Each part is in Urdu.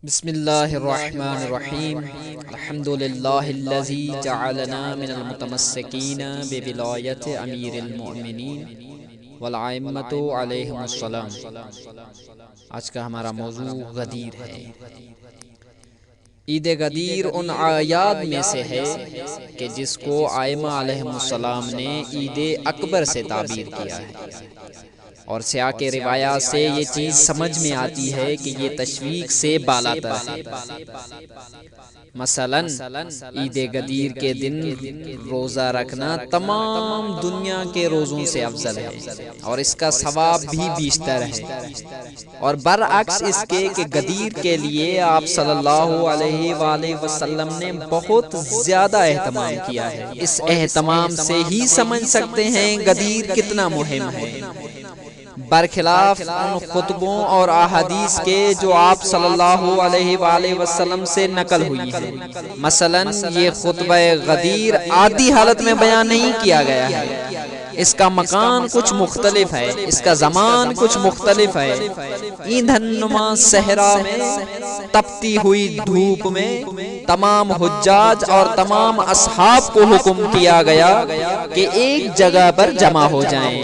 بسم اللہ الرحمن الرحیم الحمد للہ الذی جعلنا من المتمسکین بولایت امیر المؤمنین والائمۃ علیہم السلام۔ آج کا ہمارا موضوع غدیر ہے۔ عید غدیر ان اعیاد میں سے ہے کہ جس کو ائمہ علیہم السلام نے عید اکبر سے تعبیر کیا ہے، اور سیاق روایات سے یہ چیز سمجھ میں آتی ہے کہ یہ تشویق سے بالاتر ہے۔ مثلا عید غدیر کے دن روزہ رکھنا تمام دنیا کے روزوں سے افضل ہے، اور اس کا ثواب بھی بیشتر ہے، اور برعکس اس کے کہ غدیر کے لیے آپ صلی اللہ علیہ وآلہ وسلم نے بہت زیادہ اہتمام کیا ہے۔ اس اہتمام سے ہی سمجھ سکتے ہیں غدیر کتنا مہم ہے، برخلاف ان خطبوں اور احادیث کے جو آپ صلی اللہ علیہ وآلہ وسلم سے نقل ہوئی ہے۔ مثلا یہ خطبہ غدیر عادی حالت میں بیان نہیں کیا گیا ہے، اس کا مکان کچھ مختلف ہے، اس کا زمان کچھ مختلف ہے۔ ایندھن نما صحرا میں، تپتی ہوئی دھوپ میں تمام حجاج اور تمام اصحاب کو حکم کیا گیا کہ ایک جگہ پر جمع ہو جائیں۔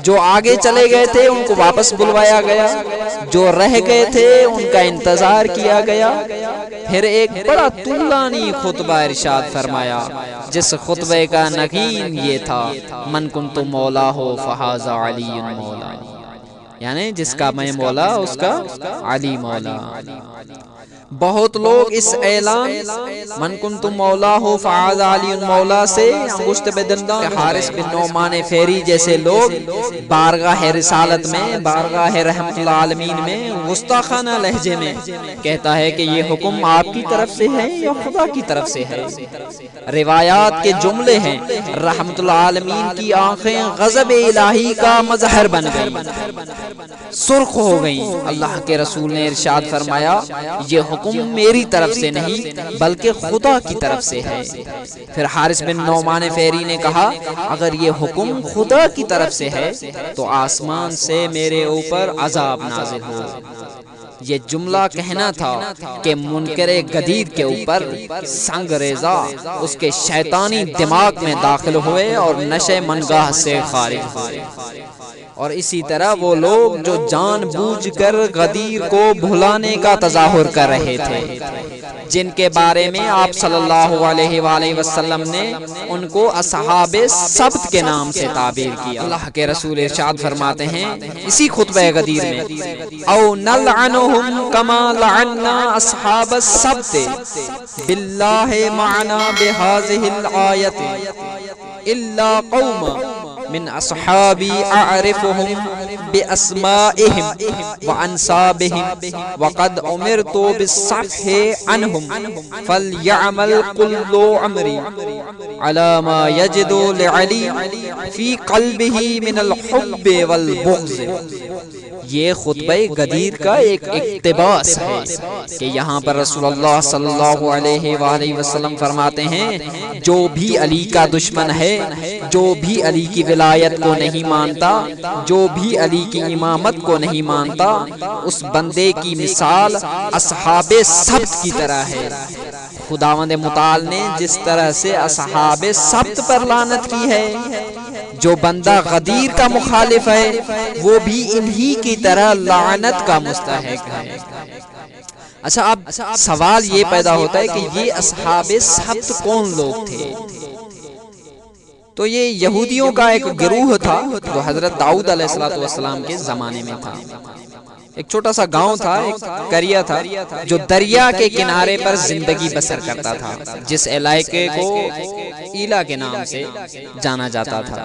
جو آگے چلے گئے تھے ان کو واپس بلوایا گیا، جو رہ گئے تھے ان کا انتظار کیا گیا۔ پھر ایک بڑا طولانی خطبہ ارشاد فرمایا، جس خطبے کا نگین یہ تھا: من کنت مولا ہو فہذا علی مولا، یعنی جس کا میں مولا اس کا علی مولا۔ بہت لوگ اس اعلان من کنت مولا ہو فہذا علی مولا سے انگشت بدنداں حارث بن نعمان فہری جیسے لوگ بارگاہ رسالت میں، بارگاہ رحمت اللہ عالمین میں گستاخانہ لہجے میں کہتا ہے کہ یہ حکم آپ کی طرف سے ہے یا خدا کی طرف سے ہے۔ روایات کے جملے ہیں، رحمت اللہ عالمین کی آنکھیں غضب الہی کا مظہر بن گئیں، سرخ ہو گئیں۔ اللہ کے رسول نے ارشاد فرمایا، یہ حکم میری طرف سے نہیں بلکہ خدا کی طرف سے ہے۔ پھر حارث بن نعمان فہری نے کہا، اگر یہ حکم خدا کی طرف سے ہے تو آسمان سے میرے اوپر عذاب نازل ہو۔ یہ جملہ کہنا تھا کہ منکر غدیر کے اوپر سنگ ریزہ اس کے شیطانی دماغ میں داخل ہوئے اور نشے منگاہ سے خارج ہوئے۔ اور اسی طرح وہ لوگ جو جان بوجھ کر غدیر کو بھلانے کا تظاہر کر رہے تھے، جن کے بارے میں آپ صلی اللہ علیہ وآلہ وسلم نے ان کو اصحاب سبت کے نام سے تعبیر کیا۔ اللہ کے رسول ارشاد فرماتے ہیں اسی خطبہ غدیر میں، او نلعنہم کما لعنا اصحاب السبت باللہ معنا بہذہ الآیت الا قوم من اصحابی اعرفهم باسمائهم وانسابهم وقد امرت بالصفح عنهم فليعمل كل امر على ما يجد لعلی في قلبه من الحب والبغض۔ یہ خطبہ غدیر کا ایک اقتباس ہے کہ یہاں پر رسول اللہ صلی اللہ علیہ وآلہ وسلم فرماتے ہیں، جو بھی علی کا دشمن ہے، جو بھی علی کی ولایت کو نہیں مانتا، جو بھی علی کی امامت کو نہیں مانتا، اس بندے کی مثال اصحاب سبت کی طرح ہے۔ خداوند متعال نے جس طرح سے اصحاب سبت پر لعنت کی ہے، جو بندہ غدیر کا مخالف ہے وہ بھی انہی کی طرح لعنت کا مستحق ہے۔ اچھا، اب سوال یہ پیدا ہوتا ہے کہ یہ اصحاب سبت کون لوگ تھے؟ تو یہ یہودیوں کا ایک گروہ تھا جو حضرت داؤد علیہ السلام کے زمانے میں تھا۔ ایک چھوٹا سا گاؤں تھا، ایک قریہ تھا جو دریا کے کنارے پر زندگی بسر کرتا تھا، جس علاقے کو ایلا کے نام سے جانا جاتا تھا۔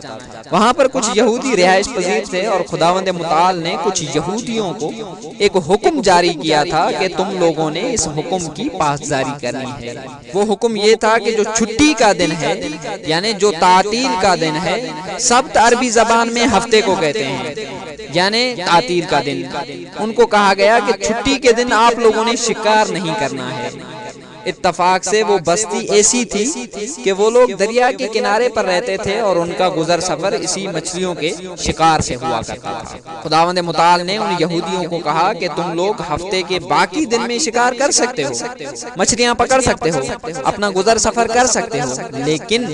وہاں پر کچھ یہودی رہائش پذیر تھے، اور خداوند متعال نے کچھ یہودیوں کو ایک حکم جاری کیا تھا کہ تم لوگوں نے اس حکم کی پاسداری کرنی ہے۔ وہ حکم یہ تھا کہ جو چھٹی کا دن ہے، یعنی جو تعطیل کا دن ہے، سبت عربی زبان میں ہفتے کو کہتے ہیں، یعنی تعطیل کا دن، ان کو کہا گیا کہ چھٹی کے دن آپ لوگوں نے شکار نہیں کرنا ہے، اتفاق سے وہ بستی ایسی تھی کہ وہ لوگ دریا کے کنارے پر رہتے تھے اور ان کا گزر سفر اسی مچھلیوں کے شکار سے ہوا کرتا تھا۔ خداوند متعال نے ان یہودیوں کو کہا کہ تم لوگ ہفتے کے باقی دن میں شکار کر سکتے ہو، مچھلیاں پکڑ سکتے ہو، اپنا گزر سفر کر سکتے ہو، لیکن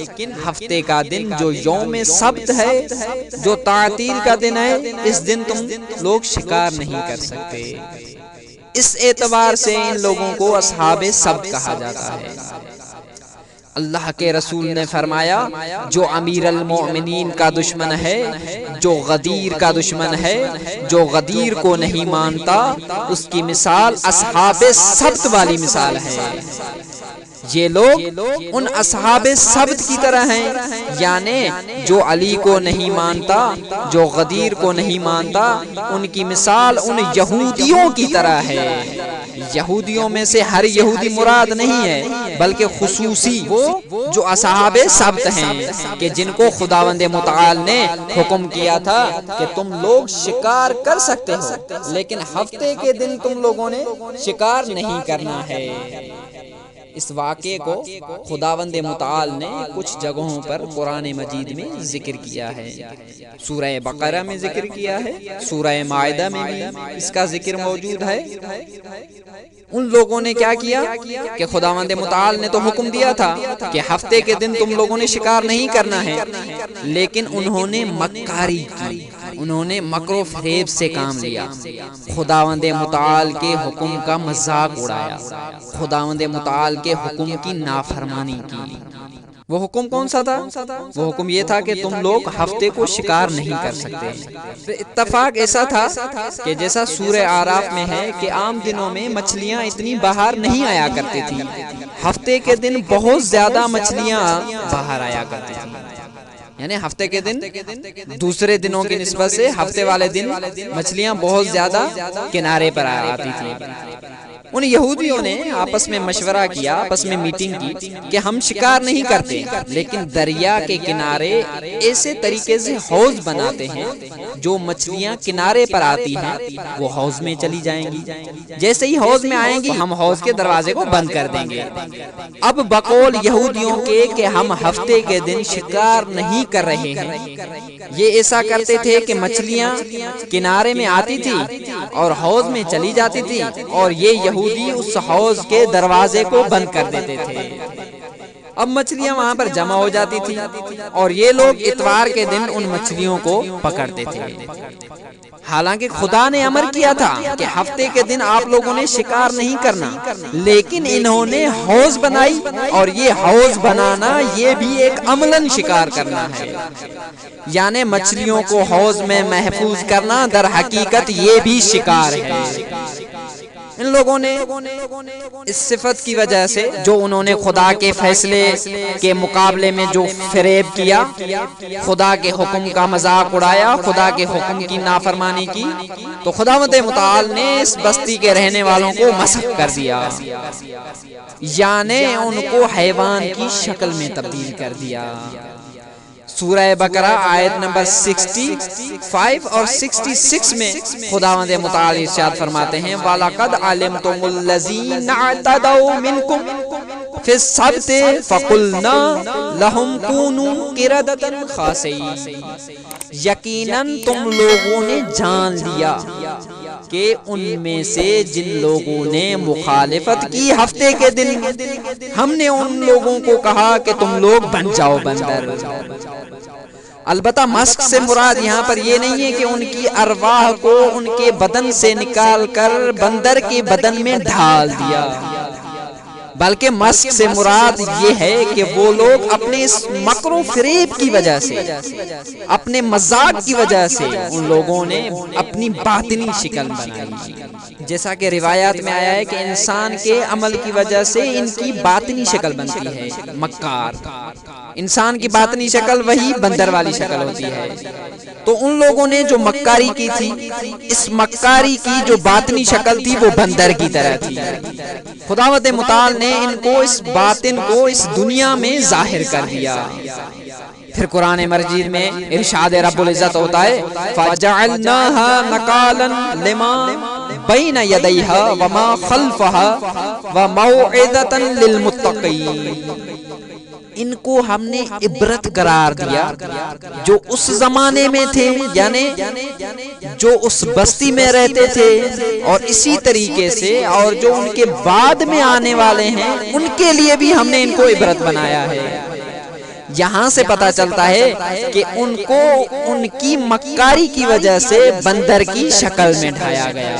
ہفتے کا دن جو یوم سبت ہے، جو تعطیل کا دن ہے، اس دن تم لوگ شکار نہیں کر سکتے۔ اس اعتبار سے ان لوگوں کو اصحاب سبت کہا جاتا ہے۔ اللہ کے رسول نے فرمایا جو امیر المؤمنین کا دشمن ہے، جو غدیر کا دشمن ہے، جو غدیر کو نہیں مانتا، اس کی مثال اصحاب سبت والی مثال ہے۔ یہ لوگ ان اصحاب سبت کی طرح ہیں، یعنی جو علی کو نہیں مانتا، جو غدیر کو نہیں مانتا، ان کی مثال ان یہودیوں کی طرح ہے۔ یہودیوں میں سے ہر یہودی مراد نہیں ہے، بلکہ خصوصی وہ جو اصحاب سبت ہیں کہ جن کو خداوند متعال نے حکم کیا تھا کہ تم لوگ شکار کر سکتے ہو، لیکن ہفتے کے دن تم لوگوں نے شکار نہیں کرنا ہے۔ اس واقعے کو خداوند متعال نے کچھ جگہوں پر قرآن مجید میں ذکر کیا ہے۔ سورہ بقرہ میں ذکر کیا ہے، سورہ مائدہ میں بھی اس کا ذکر موجود ہے۔ ان لوگوں نے کیا کیا کہ خداوند متعال نے تو حکم دیا تھا کہ ہفتے کے دن تم لوگوں نے شکار نہیں کرنا ہے، لیکن انہوں نے مکاری کی، انہوں نے مکر و فریب سے کام لیا، خداوند متعال کے حکم کا مذاق اڑایا، خداوند متعال کے حکم کی نافرمانی کی۔ وہ حکم کون سا تھا؟ وہ حکم یہ تھا کہ تم لوگ ہفتے کو شکار نہیں کر سکتے۔ اتفاق ایسا تھا کہ جیسا سورہ اعراف میں ہے کہ عام دنوں میں مچھلیاں اتنی باہر نہیں آیا کرتی تھی، ہفتے کے دن بہت زیادہ مچھلیاں باہر آیا کرتی تھی، یعنی ہفتے کے دن دوسرے دنوں کی نسبت سے ہفتے والے دن مچھلیاں بہت زیادہ کنارے پر آتی تھی۔ ان یہودیوں نے آپس میں مشورہ کیا، آپس میں میٹنگ کی کہ ہم شکار نہیں کرتے، لیکن دریا کے کنارے ایسے طریقے سے حوض بناتے ہیں جو مچھلیاں کنارے پر آتی ہیں وہ حوض میں چلی جائیں گی، جیسے ہی حوض میں آئیں گی ہم حوض کے دروازے کو بند کر دیں گے۔ اب بقول یہودیوں کے کہ ہم ہفتے کے دن شکار نہیں کر رہے ہیں، یہ ایسا کرتے تھے کہ مچھلیاں کنارے میں آتی تھی اور حوض میں چلی جاتی تھی، اور یہ یہودی اس حوض کے دروازے کو بند کر دیتے تھے۔ اب مچھلیاں وہاں پر جمع ہو جاتی تھی اور یہ لوگ اتوار کے دن ان مچھلیوں کو پکڑتے تھے۔ حالانکہ خدا نے امر کیا تھا کہ ہفتے کے دن آپ لوگوں نے شکار نہیں کرنا، لیکن انہوں نے حوض بنائی، اور یہ حوض بنانا یہ بھی ایک عملاً شکار کرنا ہے، یعنی مچھلیوں کو حوض میں محفوظ کرنا در حقیقت یہ بھی شکار ہے۔ ان لوگوں نے اس صفت کی وجہ سے جو انہوں نے خدا کے فیصلے کے مقابلے میں جو فریب کیا، خدا کے حکم کا مذاق اڑایا، خدا کے حکم کی نافرمانی کی، تو خداوند متعال نے اس بستی کے رہنے والوں کو مسخ کر دیا، یعنی ان کو حیوان کی شکل میں تبدیل کر دیا۔ سورہ بقرہ آیت نمبر 65 اور 66 میں خداوند متعال ارشاد فرماتے ہیں وَلَقَدْ عَلِمْتُمُ الَّذِينَ اعْتَدَوْا مِنْكُمْ فِي السَّبْتِ فَقُلْنَا لَهُمْ كُونُوا قِرَدَةً خَاسِئِينَ، یقیناً تم لوگوں نے جان لیا کہ ان میں سے جن لوگوں نے مخالفت کی ہفتے کے دن، ہم نے ان لوگوں کو کہا کہ تم لوگ بن جاؤ بندر۔ البتہ مسخ سے مراد یہاں پر یہ نہیں ہے کہ ان کی ارواح کو ان کے بدن سے نکال کر بندر کے بدن میں ڈھال دیا، بلکہ مسخ سے مراد یہ ہے کہ وہ لوگ اپنے اس مکر و فریب کی وجہ سے، اپنے مذاق کی وجہ سے ان لوگوں نے اپنی باطنی شکل بنائی، جیسا کہ روایات میں آیا ہے کہ انسان کے عمل کی وجہ سے ان کی باطنی شکل بنتی ہے مکار۔ انسان کی باطنی شکل وہی بندر والی شکل ہوتی ہے۔ تو ان لوگوں نے جو مکاری کی تھی، اس مکاری کی جو باطنی شکل تھی وہ بندر کی طرح تھی۔ خداوند متعال نے ان کو اس باطن کو اس دنیا میں ظاہر کر دیا۔ پھر قرآن مجید میں ارشاد رب العزت ہوتا ہے فَجَعَلْنَاهَا نَكَالًا لِمَا بین یدیہا وما خلفہا وموعظۃ للمتقین۔ ان کو ہم نے عبرت قرار دیا جو اس زمانے میں تھے، یعنی جو اس بستی میں رہتے تھے، اور اسی طریقے سے اور جو ان کے بعد میں آنے والے ہیں ان کے لیے بھی ہم نے ان کو عبرت بنایا ہے۔ یہاں سے پتہ چلتا ہے کہ ان کو ان کی مکاری کی وجہ سے بندر کی شکل میں ڈھایا گیا۔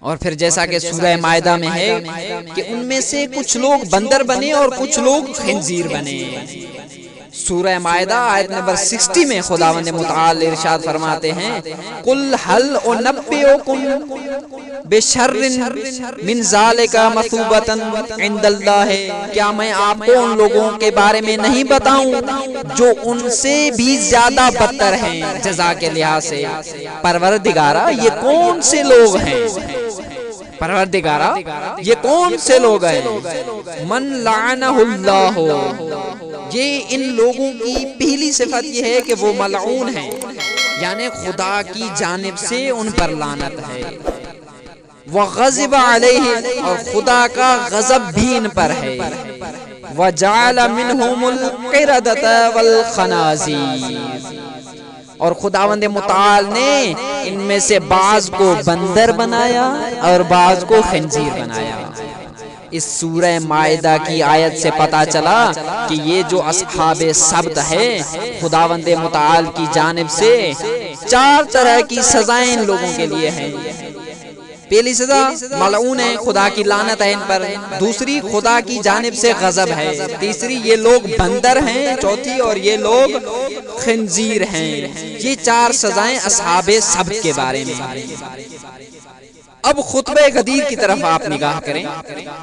اور پھر جیسا کہ سورہ مائدہ میں ہے کہ ان میں سے کچھ لوگ بندر بنے اور کچھ لوگ خنزیر بنے۔ سورہ مائدہ آیت نمبر 60 میں خداوند متعال ارشاد فرماتے ہیں قُلْ هَلْ أُنَبِّئُكُم بِشَرٍّ مِّن ذَلِكَ مَثُوبَةً عِندَ اللَّهِ، کیا میں آپ کو ان لوگوں کے بارے میں نہیں بتاؤں جو ان سے بھی زیادہ بدتر ہیں جزا کے لحاظ سے؟ پروردگارا یہ کون سے لوگ ہیں؟ پروردگارا یہ کون سے لوگ ہیں؟ من لعنہ اللہ، یہ ان لوگوں کی پہلی صفت یہ ہے کہ وہ ملعون ہیں، یعنی خدا کی جانب سے ان پر لعنت ہے۔ وغضب علیہ، اور خدا کا غضب بھی ان پر ہے۔ وجعل منہم القردۃ والخنازیر، اور خداوند متعال نے ان میں سے بعض کو بندر بنایا اور بعض کو خنزیر بنایا۔ اس سورہ مائدہ کی آیت سے پتا چلا کہ یہ جو اصحاب سبت ہے خداوند متعال کی جانب سے 4 طرح کی سزائیں ان لوگوں کے لیے ہیں۔ پہلی سزا ملعون ہے، خدا کی لعنت ہے ان پر۔ دوسری خدا کی جانب سے غضب ہے۔ تیسری یہ لوگ بندر ہیں۔ چوتھی اور یہ لوگ خنزیر ہیں۔ یہ 4 سزائیں اصحاب سبت کے بارے میں۔ اب خطبہ غدیر کی طرف آپ نگاہ کریں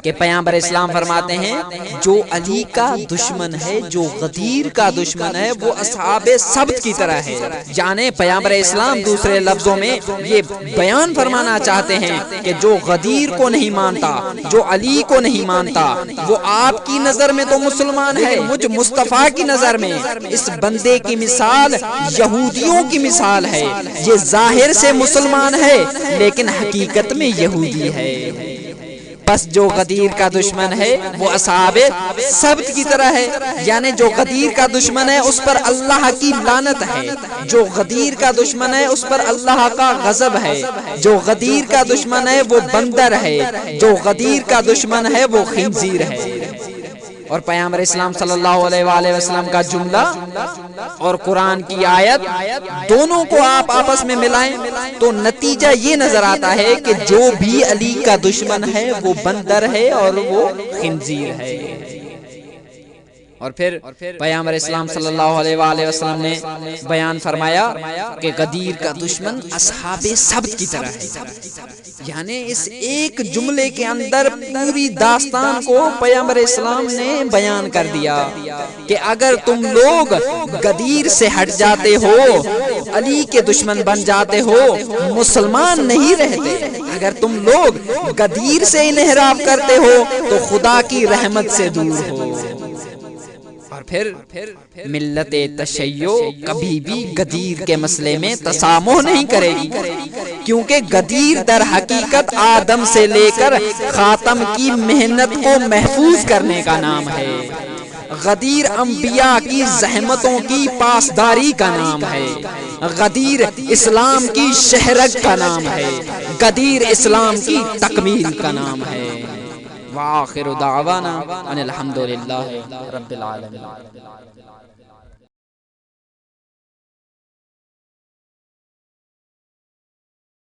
کہ پیغمبر اسلام فرماتے ہیں جو علی کا دشمن ہے، جو غدیر کا دشمن ہے، وہ اصحاب سبت کی طرح ہے۔ یعنی پیغمبر اسلام دوسرے لفظوں میں یہ بیان فرمانا چاہتے ہیں کہ جو غدیر کو نہیں مانتا، جو علی کو نہیں مانتا، وہ آپ کی نظر میں تو مسلمان ہے، مجھ مصطفیٰ کی نظر میں اس بندے کی مثال یہودیوں کی مثال ہے۔ یہ ظاہر سے مسلمان ہے لیکن حقیقت میں یہودی ہے۔ بس جو غدیر کا دشمن ہے وہ اصحاب سبت کی طرح ہے، یعنی جو غدیر کا دشمن ہے اس پر اللہ کی لعنت ہے، جو غدیر کا دشمن ہے اس پر اللہ کا غضب ہے، جو غدیر کا دشمن ہے وہ بندر ہے، جو غدیر کا دشمن ہے وہ خنزیر ہے۔ اور پیغمبر اسلام صلی اللہ علیہ وآلہ وسلم کا جملہ اور قرآن کی آیت دونوں کو آپ آپس میں ملائیں تو نتیجہ یہ نظر آتا ہے کہ جو بھی علی کا دشمن ہے وہ بندر ہے اور وہ خنزیر ہے۔ اور پھر پیغمبر اسلام صلی اللہ علیہ وآلہ وسلم نے بیان فرمایا کہ غدیر کا دشمن اصحاب سبت کی طرح ہے۔ یعنی اس ایک جملے کے اندر پوری داستان کو پیغمبر اسلام نے بیان کر دیا کہ اگر تم لوگ غدیر سے ہٹ جاتے ہو، علی کے دشمن بن جاتے ہو، مسلمان نہیں رہتے۔ اگر تم لوگ غدیر سے انحراف کرتے ہو تو خدا کی رحمت سے دور ہو۔ اور پھر ملت تشیع کبھی بھی غدیر کے مسئلے میں تسامح نہیں کرے گی، کیونکہ غدیر در حقیقت آدم سے لے کر خاتم کی محنت کو محفوظ کرنے کا نام ہے۔ غدیر انبیاء کی زحمتوں کی پاسداری کا نام ہے۔ غدیر اسلام کی شہرگ کا نام ہے۔ غدیر اسلام کی تکمیل کا نام ہے۔ وآخر دعوانا ان الحمدللہ رب العالمین۔